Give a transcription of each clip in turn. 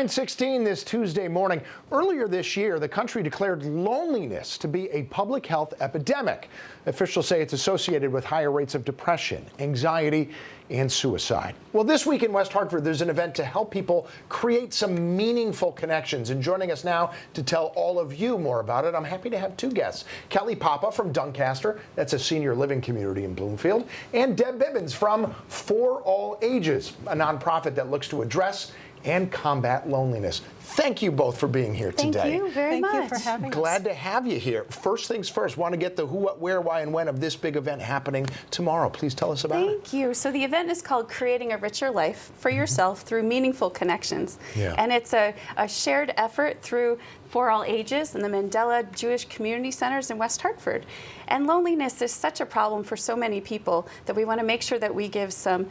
9:16 this Tuesday morning. Earlier this year, the country declared loneliness to be a public health epidemic. Officials say it's associated with higher rates of depression, anxiety, and suicide. Well, this week in West Hartford, there's an event to help people create some meaningful connections. And joining us now to tell all of you more about it, I'm happy to have two guests. Kelly Papa from Doncaster, that's a senior living community in Bloomfield, and Deb Bibbins from For All Ages, a nonprofit that looks to address and combat loneliness. Thank you both for being here today. Thank you very much. Thank you for having us. Glad to have you here. First things first, want to get the who, what, where, why, and when of this big event happening tomorrow. Please tell us about it. Thank you. So the event is called Creating a Richer Life for Yourself Through Meaningful Connections. Yeah. And it's a shared effort through For All Ages and the Mandell Jewish Community Centers in West Hartford. And loneliness is such a problem for so many people that we want to make sure that we give some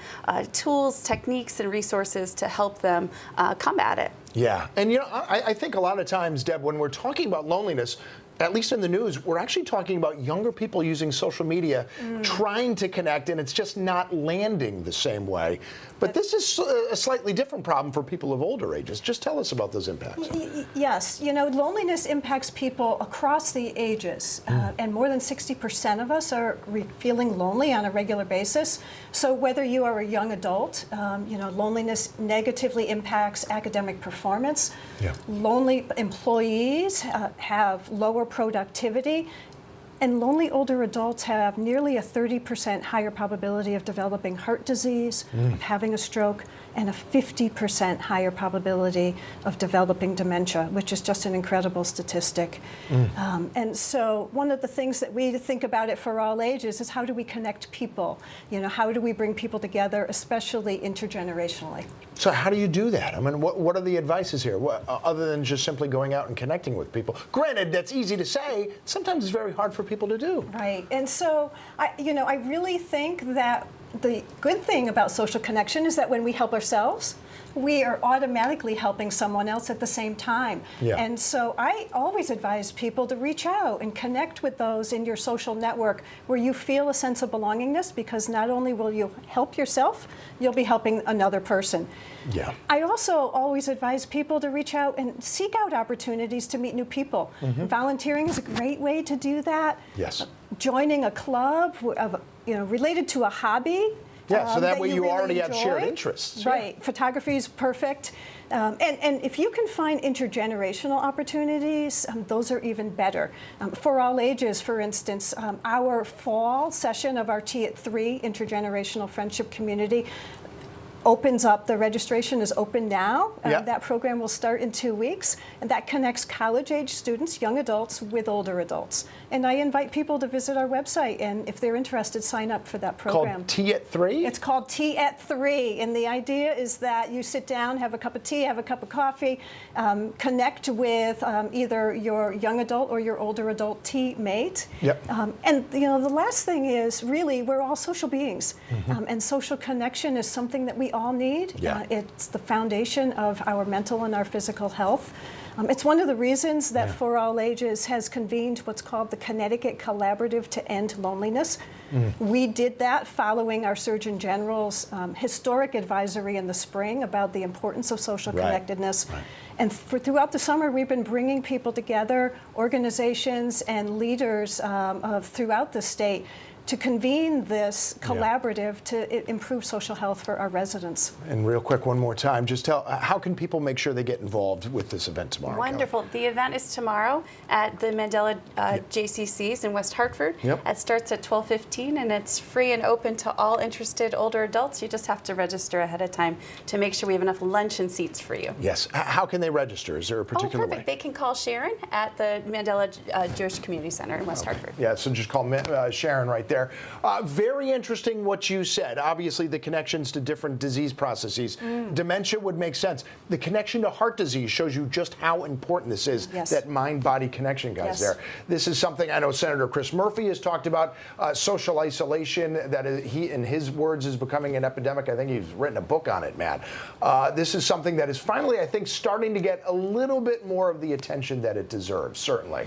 tools, techniques, and resources to help them combat it. Yeah, and you know, I think a lot of times, Deb, when we're talking about loneliness, at least in the news, we're actually talking about younger people using social media, trying to connect, and it's just not landing the same way. But this is a slightly different problem for people of older ages. Just tell us about those impacts. Yes, you know, loneliness impacts people across the ages, and more than 60% of us are feeling lonely on a regular basis. So whether you are a young adult, you know, loneliness negatively impacts academic performance. Yeah. Lonely employees have lower productivity. And lonely older adults have nearly a 30% higher probability of developing heart disease, of having a stroke, and a 50% higher probability of developing dementia, which is just an incredible statistic. And so one of the things that we think about it For All Ages is how do we connect people? You know, how do we bring people together, especially intergenerationally? So how do you do that? I mean, what are the advices here, other than just simply going out and connecting with people? Granted, that's easy to say. Sometimes it's very hard for people to do. Right. And so, I really think that the good thing about social connection is that when we help ourselves, we are automatically helping someone else at the same time. Yeah. And so I always advise people to reach out and connect with those in your social network where you feel a sense of belongingness, because not only will you help yourself, you'll be helping another person. Yeah. I also always advise people to reach out and seek out opportunities to meet new people. Volunteering is a great way to do that. Yes. Joining a club of, related to a hobby. Yeah, so that way you really already have shared enjoy. interests. Right. Yeah. Photography is perfect. And if you can find intergenerational opportunities, those are even better. For All Ages, for instance, our fall session of our Tea at 3 Intergenerational Friendship Community opens up. The registration is open now. Yep. That program will start in 2 weeks, and that connects college-age students, young adults, with older adults. And I invite people to visit our website, and if they're interested, sign up for that program. Called Tea at 3? It's called Tea at 3, and the idea is that you sit down, have a cup of tea, have a cup of coffee, connect with either your young adult or your older adult teammate. Yep. And the last thing is, really, we're all social beings, and social connection is something that we all need. Yeah. It's the foundation of our mental and our physical health. It's one of the reasons that For All Ages has convened what's called the Connecticut Collaborative to End Loneliness. We did that following our Surgeon General's historic advisory in the spring about the importance of social connectedness. Right. And throughout the summer, we've been bringing people together, organizations and leaders throughout the state, to convene this collaborative to improve social health for our residents. And real quick, one more time, just tell, how can people make sure they get involved with this event tomorrow? Wonderful. Kelly? The event is tomorrow at the Mandell JCCs in West Hartford. Yep. It starts at 12:15, and it's free and open to all interested older adults. You just have to register ahead of time to make sure we have enough luncheon seats for you. Yes. How can they register? Is there a particular perfect. way? They can call Sharon at the Mandell Jewish Community Center in West Hartford. Yeah, so just call Sharon right there. Very interesting what you said. Obviously, the connections to different disease processes. Dementia would make sense. The connection to heart disease shows you just how important this is, that mind-body connection, guys, there. This is something I know Senator Chris Murphy has talked about, social isolation, that he, in his words, is becoming an epidemic. I think he's written a book on it, Matt. This is something that is finally, I think, starting to get a little bit more of the attention that it deserves, certainly.